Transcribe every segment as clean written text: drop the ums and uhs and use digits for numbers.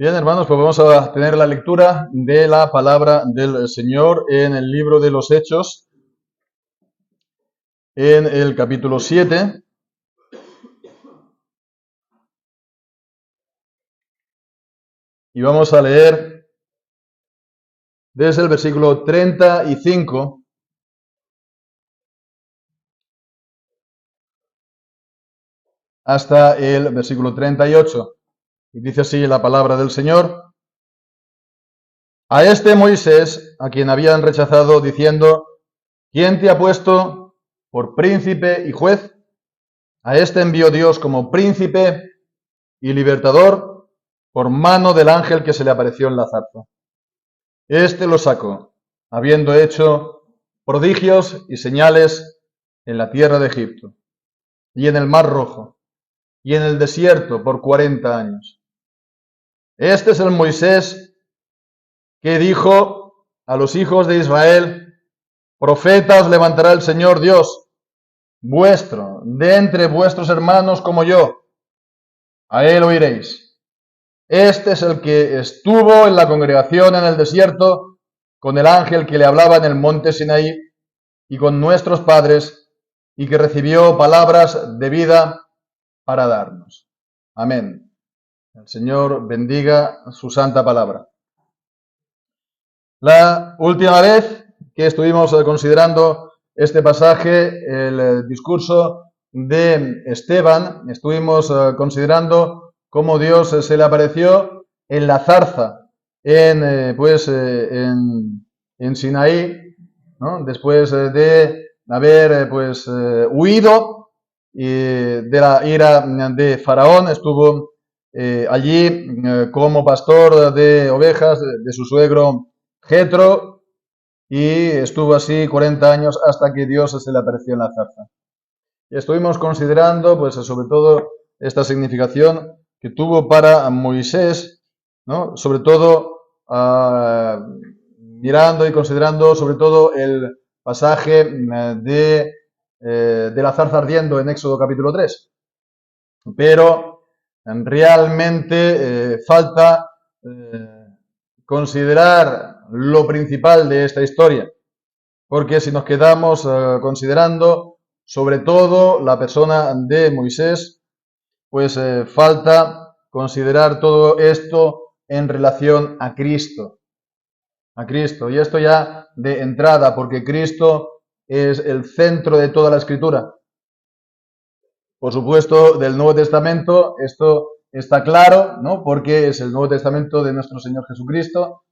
Bien, hermanos, pues vamos a tener la lectura de la palabra del Señor en el libro de los Hechos, en el capítulo 7. Y vamos a leer desde el versículo 35 hasta el versículo 38. Y dice así la palabra del Señor: A este Moisés, a quien habían rechazado, diciendo: ¿Quién te ha puesto por príncipe y juez? A este envió Dios como príncipe y libertador por mano del ángel que se le apareció en la zarza. Este lo sacó, habiendo hecho prodigios y señales en la tierra de Egipto, y en el Mar Rojo, y en el desierto por 40 años. Este es el Moisés que dijo a los hijos de Israel: profetas levantará el Señor Dios vuestro, de entre vuestros hermanos como yo. A él oiréis. Este es el que estuvo en la congregación en el desierto con el ángel que le hablaba en el monte Sinaí y con nuestros padres, y que recibió palabras de vida para darnos. Amén. El Señor bendiga su santa palabra. La última vez que estuvimos considerando este pasaje, el discurso de Esteban, estuvimos considerando cómo Dios se le apareció en la zarza, en Sinaí, ¿no? Después de haber huido de la ira de Faraón, estuvo allí como pastor de ovejas de su suegro Jetro, y estuvo así 40 años hasta que Dios se le apareció en la zarza. Y estuvimos considerando, pues, sobre todo esta significación que tuvo para Moisés, ¿no? Sobre todo mirando y considerando sobre todo el pasaje de la zarza ardiendo en Éxodo capítulo 3. Pero realmente falta considerar lo principal de esta historia, porque si nos quedamos considerando sobre todo la persona de Moisés, pues falta considerar todo esto en relación a Cristo. A Cristo. Y esto ya de entrada, porque Cristo es el centro de toda la Escritura. Por supuesto, del Nuevo Testamento, esto está claro, ¿no? Porque es el Nuevo Testamento de nuestro Señor Jesucristo,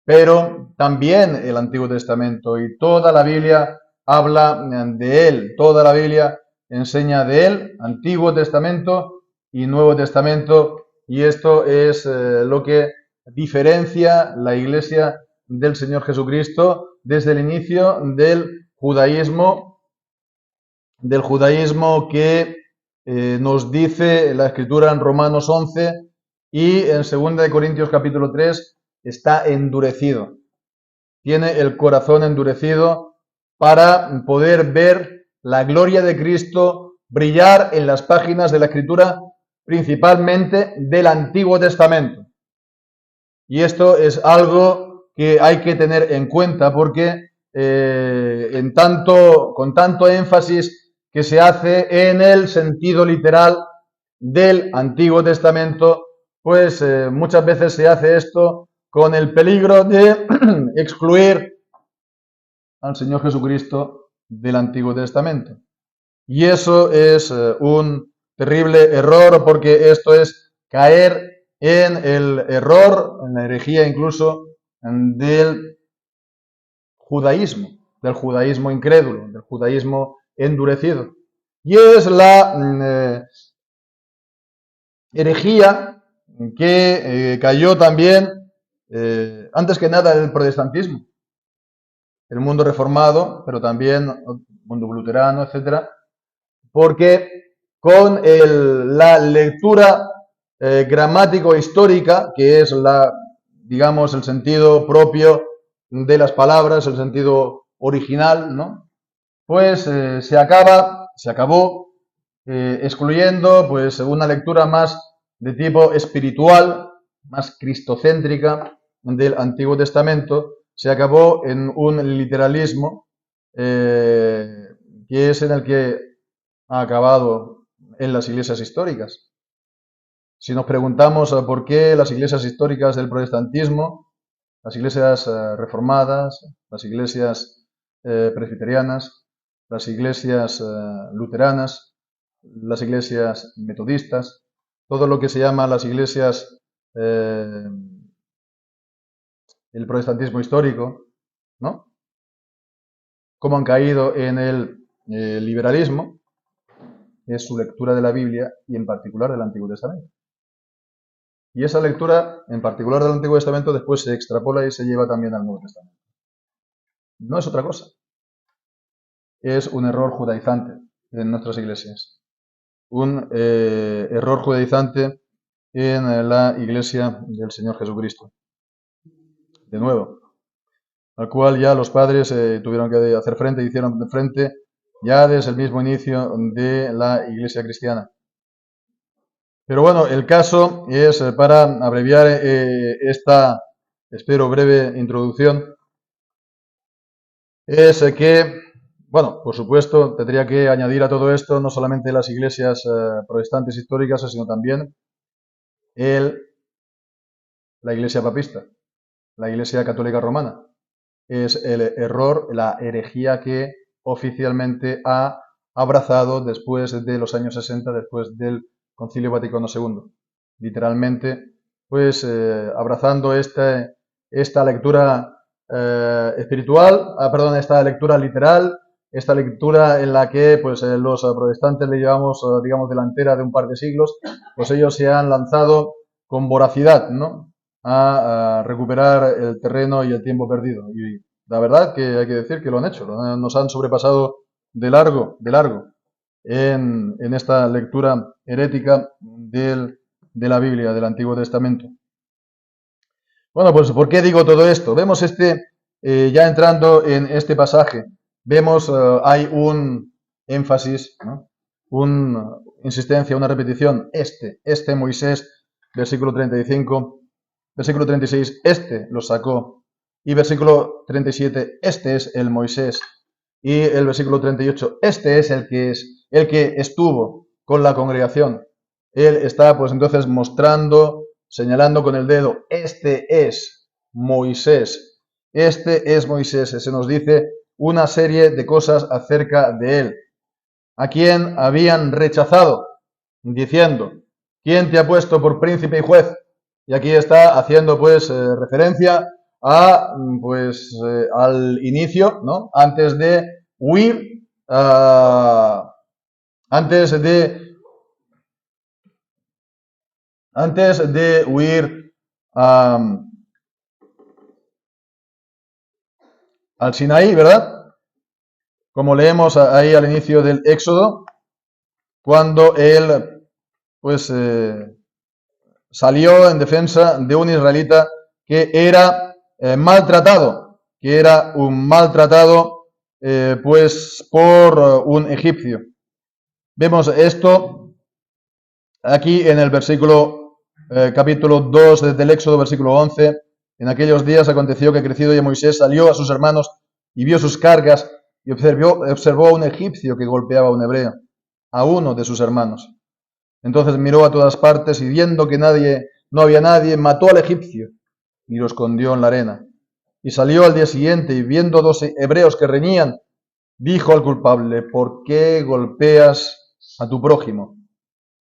pero también el Antiguo Testamento, y toda la Biblia habla de Él, toda la Biblia enseña de Él, Antiguo Testamento y Nuevo Testamento, y esto es lo que diferencia la Iglesia del Señor Jesucristo desde el inicio del judaísmo que nos dice la Escritura en Romanos 11 y en 2 Corintios capítulo 3, está endurecido. Tiene el corazón endurecido para poder ver la gloria de Cristo brillar en las páginas de la Escritura, principalmente del Antiguo Testamento. Y esto es algo que hay que tener en cuenta porque con tanto énfasis que se hace en el sentido literal del Antiguo Testamento, pues muchas veces se hace esto con el peligro de excluir al Señor Jesucristo del Antiguo Testamento. Y eso es un terrible error, porque esto es caer en el error, en la herejía incluso, del judaísmo incrédulo, del judaísmo endurecido. Y es la herejía que cayó también, antes que nada, el protestantismo, el mundo reformado, pero también el mundo luterano, etcétera, porque con la lectura gramático-histórica, que es digamos, el sentido propio de las palabras, el sentido original, ¿no? Pues se acabó excluyendo pues una lectura más de tipo espiritual, más cristocéntrica del Antiguo Testamento se acabó en un literalismo que es en el que ha acabado en las iglesias históricas. Si nos preguntamos por qué las iglesias históricas del protestantismo, las iglesias reformadas, las iglesias presbiterianas, las iglesias luteranas, las iglesias metodistas, todo lo que se llama las iglesias el protestantismo histórico, ¿no? Cómo han caído en el liberalismo, es su lectura de la Biblia y en particular del Antiguo Testamento. Y esa lectura, en particular del Antiguo Testamento, después se extrapola y se lleva también al Nuevo Testamento. No es otra cosa. Es un error judaizante en nuestras iglesias. Un error judaizante en la iglesia del Señor Jesucristo. De nuevo, al cual ya los padres tuvieron que hacer frente, hicieron frente ya desde el mismo inicio de la iglesia cristiana. Pero bueno, el caso es, para abreviar esta, espero, breve introducción, es que, bueno, por supuesto, tendría que añadir a todo esto no solamente las iglesias protestantes históricas, sino también la iglesia papista, la iglesia católica romana. Es el error, la herejía que oficialmente ha abrazado después de los años 60, después del Concilio Vaticano II. Literalmente, pues abrazando esta lectura espiritual, esta lectura literal, esta lectura en la que pues los protestantes le llevamos, digamos, delantera de un par de siglos, pues ellos se han lanzado con voracidad, ¿no?, a recuperar el terreno y el tiempo perdido. Y la verdad que hay que decir que lo han hecho, nos han sobrepasado de largo en esta lectura herética de la Biblia, del Antiguo Testamento. Bueno, pues ¿por qué digo todo esto? Vemos ya entrando en este pasaje, vemos hay un énfasis, ¿no?, una insistencia, una repetición, este Moisés, versículo 35, versículo 36, este lo sacó, y versículo 37, este es el Moisés, y el versículo 38, este es el que estuvo con la congregación. Él está pues entonces mostrando, señalando con el dedo, este es Moisés, se nos dice una serie de cosas acerca de él, a quien habían rechazado, diciendo, ¿quién te ha puesto por príncipe y juez? Y aquí está haciendo pues referencia a pues al inicio, ¿no?, antes de huir, antes de huir al Sinaí, ¿verdad? Como leemos ahí al inicio del Éxodo, cuando él pues salió en defensa de un israelita que era maltratado, que era un maltratado pues por un egipcio. Vemos esto aquí en el versículo capítulo 2 del Éxodo, versículo 11. En aquellos días aconteció que crecido ya Moisés salió a sus hermanos y vio sus cargas y observó a un egipcio que golpeaba a un hebreo, a uno de sus hermanos. Entonces miró a todas partes y viendo que no había nadie, mató al egipcio y lo escondió en la arena. Y salió al día siguiente y viendo 2 hebreos que reñían, dijo al culpable, ¿por qué golpeas a tu prójimo?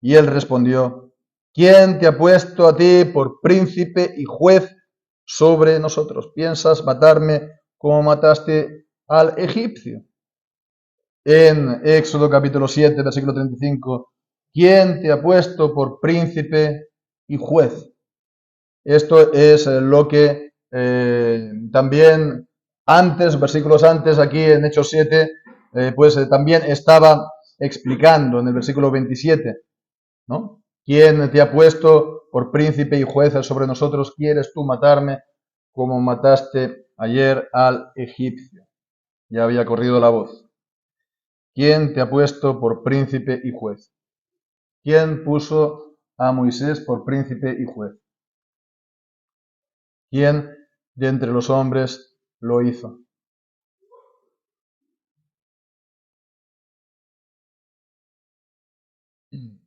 Y él respondió, ¿quién te ha puesto a ti por príncipe y juez sobre nosotros? ¿Piensas matarme como mataste al egipcio? En Éxodo capítulo 7, versículo 35, ¿quién te ha puesto por príncipe y juez? Esto es lo que también antes, versículos antes, aquí en Hechos 7, también estaba explicando en el versículo 27, ¿no? ¿Quién te ha puesto por príncipe y juez sobre nosotros? ¿Quieres tú matarme como mataste ayer al egipcio? Ya había corrido la voz. ¿Quién te ha puesto por príncipe y juez? ¿Quién puso a Moisés por príncipe y juez? ¿quién de entre los hombres lo hizo?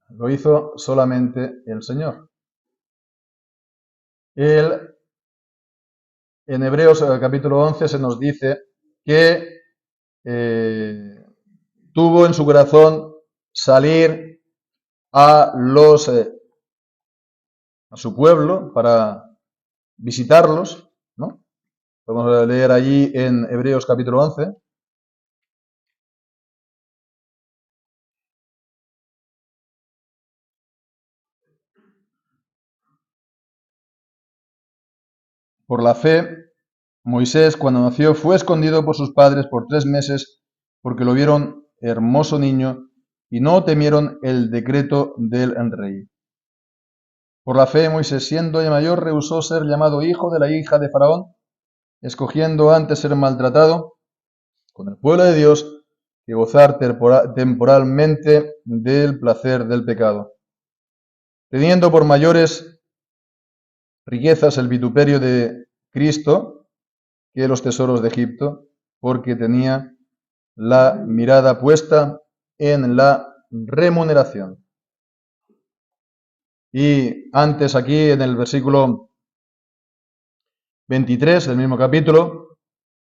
Lo hizo solamente el Señor. Él, en Hebreos capítulo 11 se nos dice que tuvo en su corazón salir a su pueblo para visitarlos, ¿no? Vamos a leer allí en Hebreos capítulo 11. Por la fe, Moisés, cuando nació, fue escondido por sus padres por 3 meses porque lo vieron hermoso niño y no temieron el decreto del rey. Por la fe, Moisés, siendo ya mayor, rehusó ser llamado hijo de la hija de Faraón, escogiendo antes ser maltratado con el pueblo de Dios que gozar temporalmente del placer del pecado. Teniendo por mayores riquezas el vituperio de Cristo que los tesoros de Egipto, porque tenía la mirada puesta en la remuneración. Y antes aquí en el versículo 23 del mismo capítulo,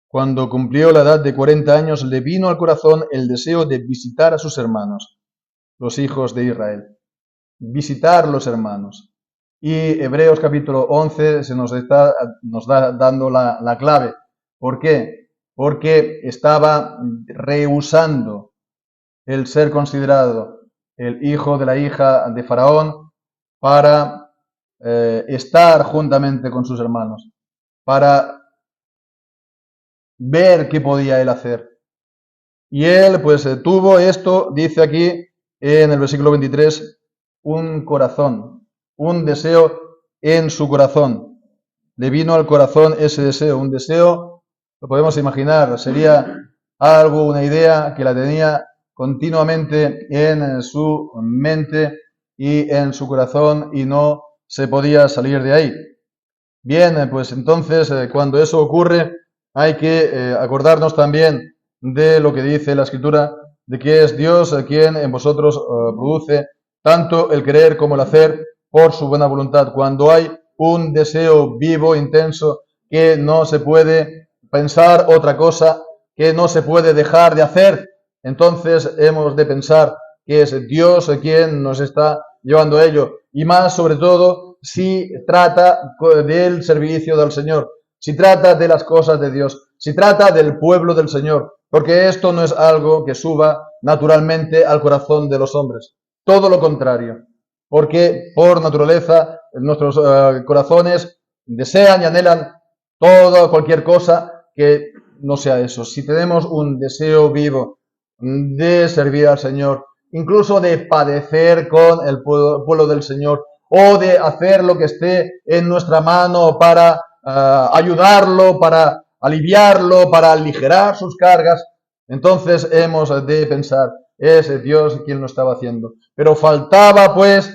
cuando cumplió la edad de 40 años, le vino al corazón el deseo de visitar a sus hermanos, los hijos de Israel. Visitar los hermanos. Y Hebreos capítulo 11 nos da dando la clave. ¿Por qué? Porque estaba rehusando el ser considerado el hijo de la hija de Faraón para estar juntamente con sus hermanos, para ver qué podía él hacer. Y él pues tuvo esto, dice aquí en el versículo 23, un corazón, un deseo en su corazón. Le vino al corazón ese deseo, un deseo, lo podemos imaginar, sería algo, una idea que la tenía continuamente en su mente y en su corazón y no se podía salir de ahí. Bien, pues entonces cuando eso ocurre hay que acordarnos también de lo que dice la Escritura, de que es Dios quien en vosotros produce tanto el querer como el hacer por su buena voluntad. Cuando hay un deseo vivo, intenso, que no se puede pensar otra cosa, que no se puede dejar de hacer, entonces hemos de pensar que es Dios quien nos está llevando a ello. Y más sobre todo si trata del servicio del Señor, si trata de las cosas de Dios, si trata del pueblo del Señor, porque esto no es algo que suba naturalmente al corazón de los hombres. Todo lo contrario, porque por naturaleza nuestros corazones desean y anhelan cualquier cosa que no sea eso. Si tenemos un deseo vivo de servir al Señor, incluso de padecer con el pueblo del Señor, o de hacer lo que esté en nuestra mano para ayudarlo, para aliviarlo, para aligerar sus cargas, entonces hemos de pensar, es Dios quien lo estaba haciendo. Pero faltaba pues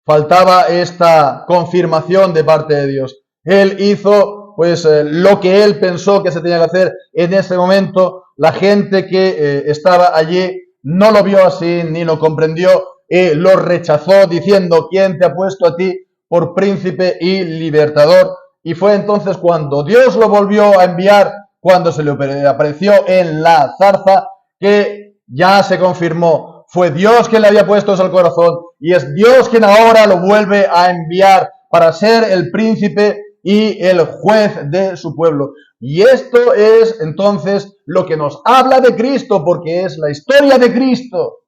faltaba esta confirmación de parte de Dios. Él hizo pues lo que él pensó que se tenía que hacer en ese momento. La gente que estaba allí no lo vio así ni lo comprendió y lo rechazó diciendo: ¿quién te ha puesto a ti por príncipe y libertador? Y fue entonces cuando Dios lo volvió a enviar, cuando se le apareció en la zarza, que ya se confirmó. Fue Dios quien le había puesto eso al corazón y es Dios quien ahora lo vuelve a enviar para ser el príncipe y el juez de su pueblo. Y esto es entonces lo que nos habla de Cristo, porque es la historia de Cristo.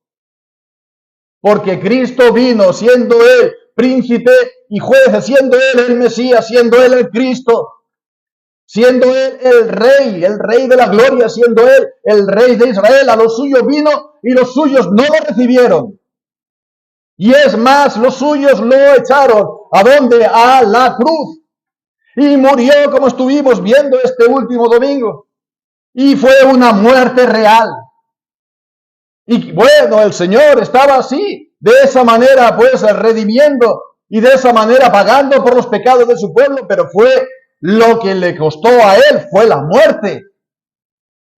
Porque Cristo vino siendo Él príncipe y juez, siendo Él el Mesías, siendo Él el Cristo, siendo Él el rey de la gloria, siendo Él el rey de Israel. A los suyos vino y los suyos no lo recibieron. Y es más, los suyos lo echaron. ¿A dónde? A la cruz. Y murió, como estuvimos viendo este último domingo. Y fue una muerte real. Y bueno, el Señor estaba así, de esa manera pues redimiendo y de esa manera pagando por los pecados de su pueblo, pero fue lo que le costó a él, fue la muerte.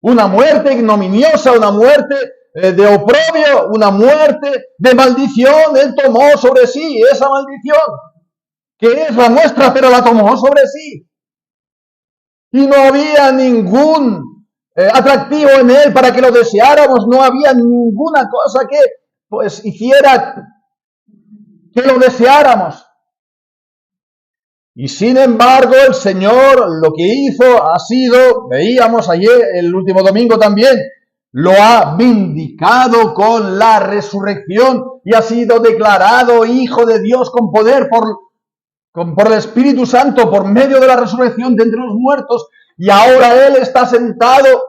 Una muerte ignominiosa, una muerte de oprobio, una muerte de maldición. Él tomó sobre sí esa maldición, que es la nuestra, pero la tomó sobre sí. Y no había ningún atractivo en él para que lo deseáramos, no había ninguna cosa que pues hiciera que lo deseáramos. Y sin embargo, el Señor lo que hizo ha sido, veíamos ayer, el último domingo también, lo ha vindicado con la resurrección y ha sido declarado Hijo de Dios con poder por el Espíritu Santo, por medio de la resurrección de entre los muertos. Y ahora Él está sentado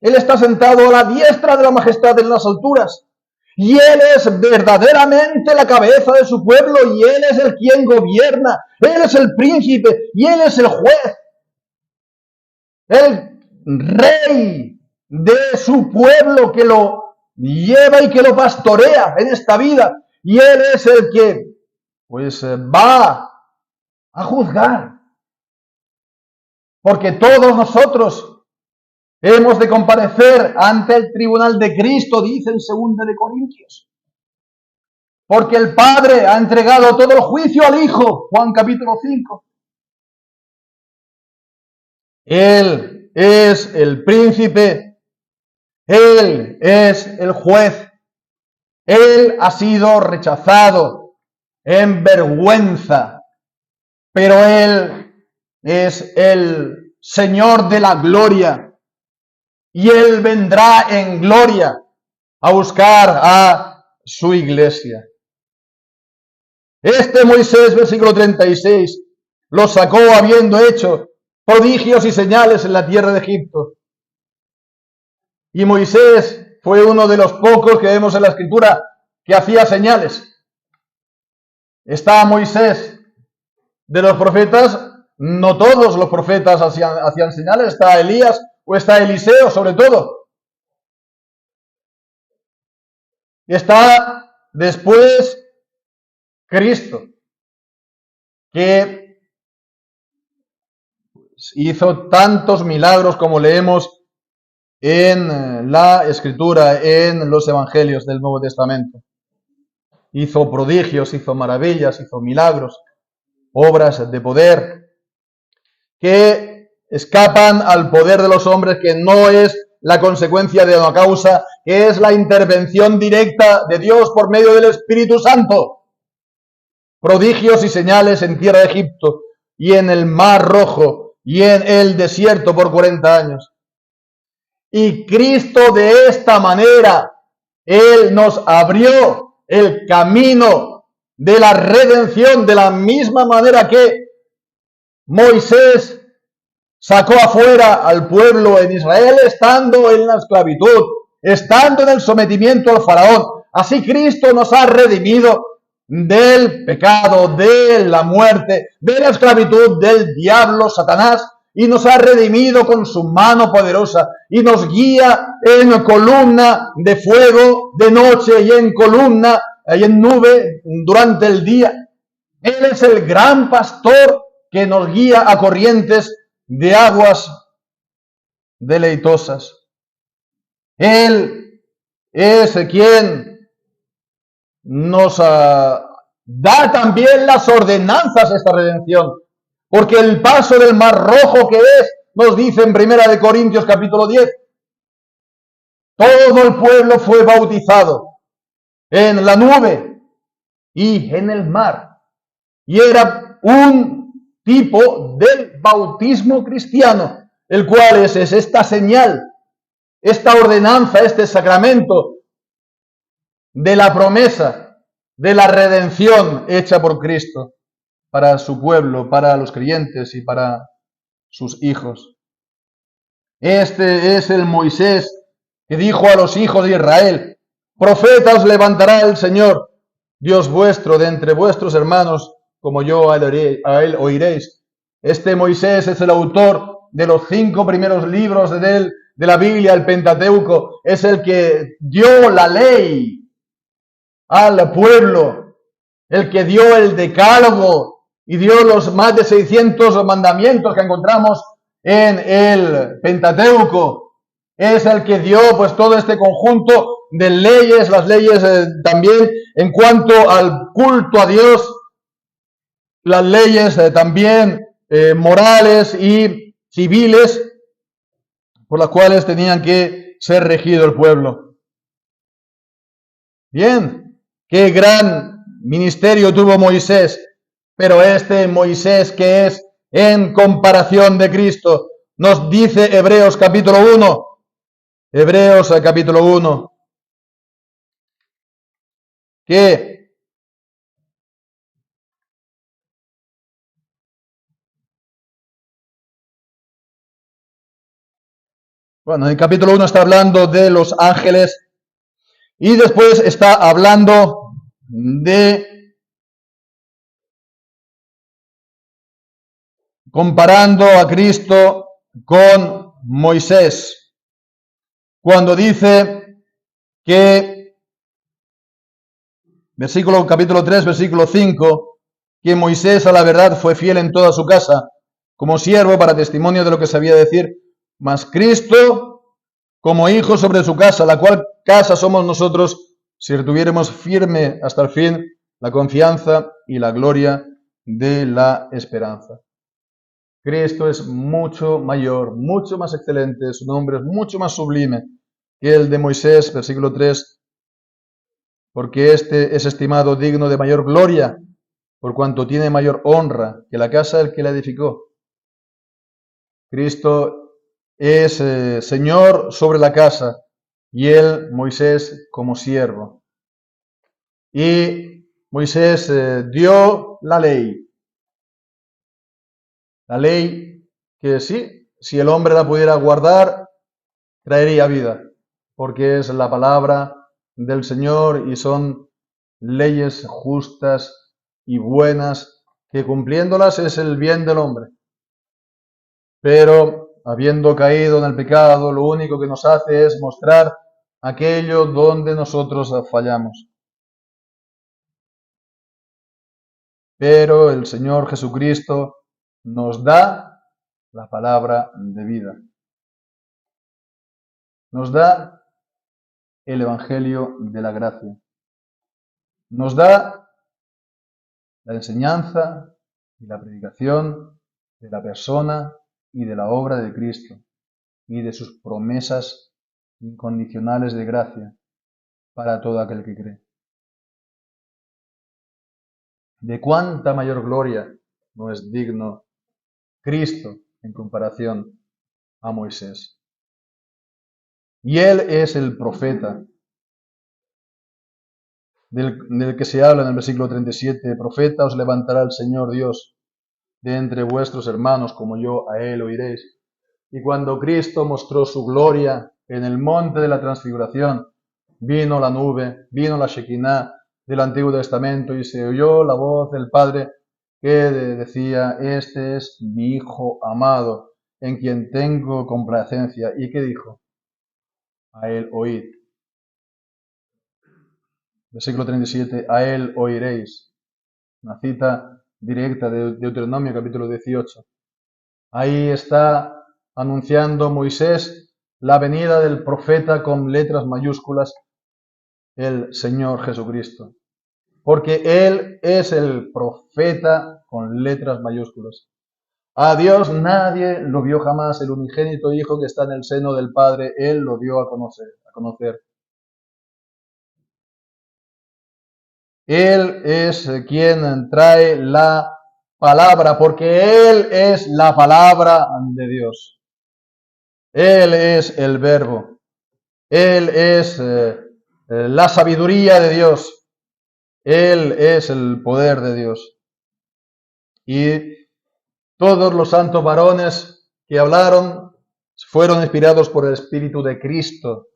a la diestra de la majestad en las alturas. Y Él es verdaderamente la cabeza de su pueblo, y Él es el quien gobierna, Él es el príncipe, y Él es el juez, el rey de su pueblo que lo lleva y que lo pastorea en esta vida. Y Él es el que pues va a juzgar. Porque todos nosotros hemos de comparecer ante el tribunal de Cristo, dice en 2 de Corintios. Porque el Padre ha entregado todo el juicio al Hijo, Juan capítulo 5. Él es el príncipe, Él es el juez. Él ha sido rechazado en vergüenza, pero Él es el Señor de la gloria. Y Él vendrá en gloria a buscar a su iglesia. Este Moisés, versículo 36, lo sacó habiendo hecho prodigios y señales en la tierra de Egipto. Y Moisés fue uno de los pocos que vemos en la Escritura que hacía señales. Está Moisés. De los profetas, no todos los profetas hacían señales. Está Elías o está Eliseo, sobre todo. Y está después Cristo, que hizo tantos milagros como leemos en la Escritura, en los Evangelios del Nuevo Testamento. Hizo prodigios, hizo maravillas, hizo milagros, obras de poder que escapan al poder de los hombres, que no es la consecuencia de una causa, que es la intervención directa de Dios por medio del Espíritu Santo. Prodigios y señales en tierra de Egipto y en el Mar Rojo y en el desierto por 40 años. Y Cristo de esta manera, Él nos abrió el camino de la redención, de la misma manera que Moisés sacó afuera al pueblo en Israel estando en la esclavitud, estando en el sometimiento al faraón. Así Cristo nos ha redimido del pecado, de la muerte, de la esclavitud del diablo, Satanás, y nos ha redimido con su mano poderosa y nos guía en columna de fuego de noche y en columna y en nube durante el día. Él es el gran pastor que nos guía a corrientes de aguas deleitosas. Él es quien nos da también las ordenanzas de esta redención. Porque el paso del Mar Rojo que es, nos dice en 1 de Corintios capítulo 10, todo el pueblo fue bautizado en la nube y en el mar. Y era un tipo del bautismo cristiano, el cual es esta señal, esta ordenanza, este sacramento de la promesa de la redención hecha por Cristo para su pueblo, para los creyentes y para sus hijos. Este es el Moisés que dijo a los hijos de Israel: profeta os levantará el Señor, Dios vuestro, de entre vuestros hermanos, como yo a él oiréis. Este Moisés es el autor de los 5 primeros libros de la Biblia, el Pentateuco. Es el que dio la ley al pueblo, el que dio el decálogo y dio los más de 600 mandamientos que encontramos en el Pentateuco, es el que dio pues todo este conjunto de leyes, las leyes también en cuanto al culto a Dios, las leyes también morales y civiles por las cuales tenían que ser regido el pueblo. Bien, qué gran ministerio tuvo Moisés, pero este Moisés que es en comparación de Cristo, nos dice Hebreos capítulo 1, Hebreos capítulo 1, que bueno, en el capítulo 1 está hablando de los ángeles y después está hablando de comparando a Cristo con Moisés, cuando dice que, capítulo 3, versículo 5, que Moisés a la verdad fue fiel en toda su casa, como siervo para testimonio de lo que sabía decir, mas Cristo como hijo sobre su casa, la cual casa somos nosotros, si retuviéramos firme hasta el fin la confianza y la gloria de la esperanza. Cristo es mucho mayor, mucho más excelente, su nombre es mucho más sublime que el de Moisés, versículo 3, porque este es estimado digno de mayor gloria, por cuanto tiene mayor honra que la casa del que la edificó. Cristo es Señor sobre la casa y él, Moisés, como siervo. Y Moisés dio la ley que sí, si el hombre la pudiera guardar, traería vida, porque es la palabra del Señor y son leyes justas y buenas, que cumpliéndolas es el bien del hombre. Pero habiendo caído en el pecado, lo único que nos hace es mostrar aquello donde nosotros fallamos. Pero el Señor Jesucristo nos da la palabra de vida. Nos da el Evangelio de la gracia. Nos da la enseñanza y la predicación de la persona y de la obra de Cristo y de sus promesas incondicionales de gracia para todo aquel que cree. ¿De cuánta mayor gloria no es digno Cristo en comparación a Moisés? Y él es el profeta del que se habla en el versículo 37. Profeta os levantará el Señor Dios de entre vuestros hermanos, como yo a él oiréis. Y cuando Cristo mostró su gloria en el monte de la transfiguración, vino la nube, vino la Shekinah del Antiguo Testamento y se oyó la voz del Padre que decía, este es mi Hijo amado, en quien tengo complacencia. ¿Y qué dijo? A él oíd. Versículo 37, a él oiréis. Una cita directa de Deuteronomio capítulo 18. Ahí está anunciando Moisés la venida del profeta con letras mayúsculas, el Señor Jesucristo. Porque Él es el profeta con letras mayúsculas. A Dios nadie lo vio jamás, el unigénito Hijo que está en el seno del Padre, Él lo dio a conocer. Él es quien trae la palabra, porque Él es la palabra de Dios. Él es el verbo. Él es la sabiduría de Dios. Él es el poder de Dios. Y todos los santos varones que hablaron fueron inspirados por el Espíritu de Cristo.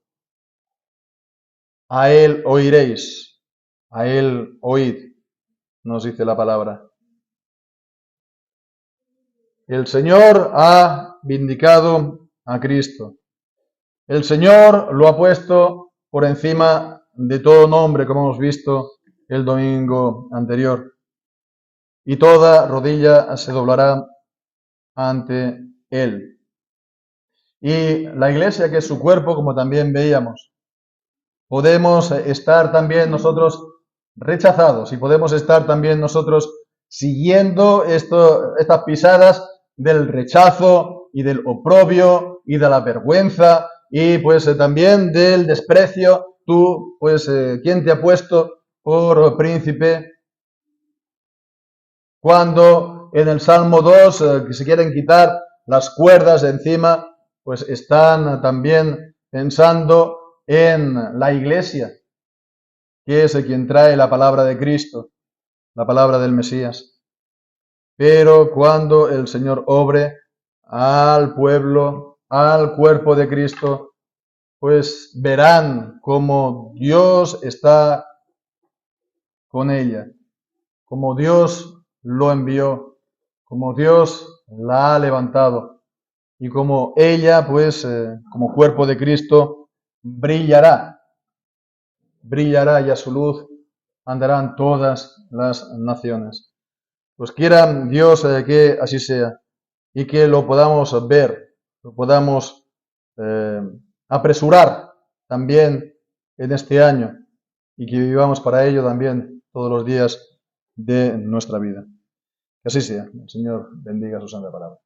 A Él oiréis, a Él oíd, nos dice la palabra. El Señor ha vindicado a Cristo. El Señor lo ha puesto por encima de todo nombre, como hemos visto el domingo anterior. Y toda rodilla se doblará ante Él. Y la iglesia, que es su cuerpo, como también veíamos, podemos estar también nosotros rechazados y podemos estar también nosotros siguiendo estas pisadas del rechazo y del oprobio y de la vergüenza y pues también del desprecio. Tú, pues, ¿quién te ha puesto por príncipe? Cuando en el Salmo 2 que se quieren quitar las cuerdas de encima, pues están también pensando en la iglesia, que es quien trae la palabra de Cristo, la palabra del Mesías. Pero cuando el Señor obre al pueblo, al cuerpo de Cristo, pues verán cómo Dios está con ella, cómo Dios lo envió, cómo Dios la ha levantado y cómo ella, pues, como cuerpo de Cristo, brillará y a su luz andarán todas las naciones. Pues quiera Dios que así sea y que lo podamos ver, lo podamos apresurar también en este año y que vivamos para ello también todos los días de nuestra vida. Que así sea. El Señor bendiga su santa palabra.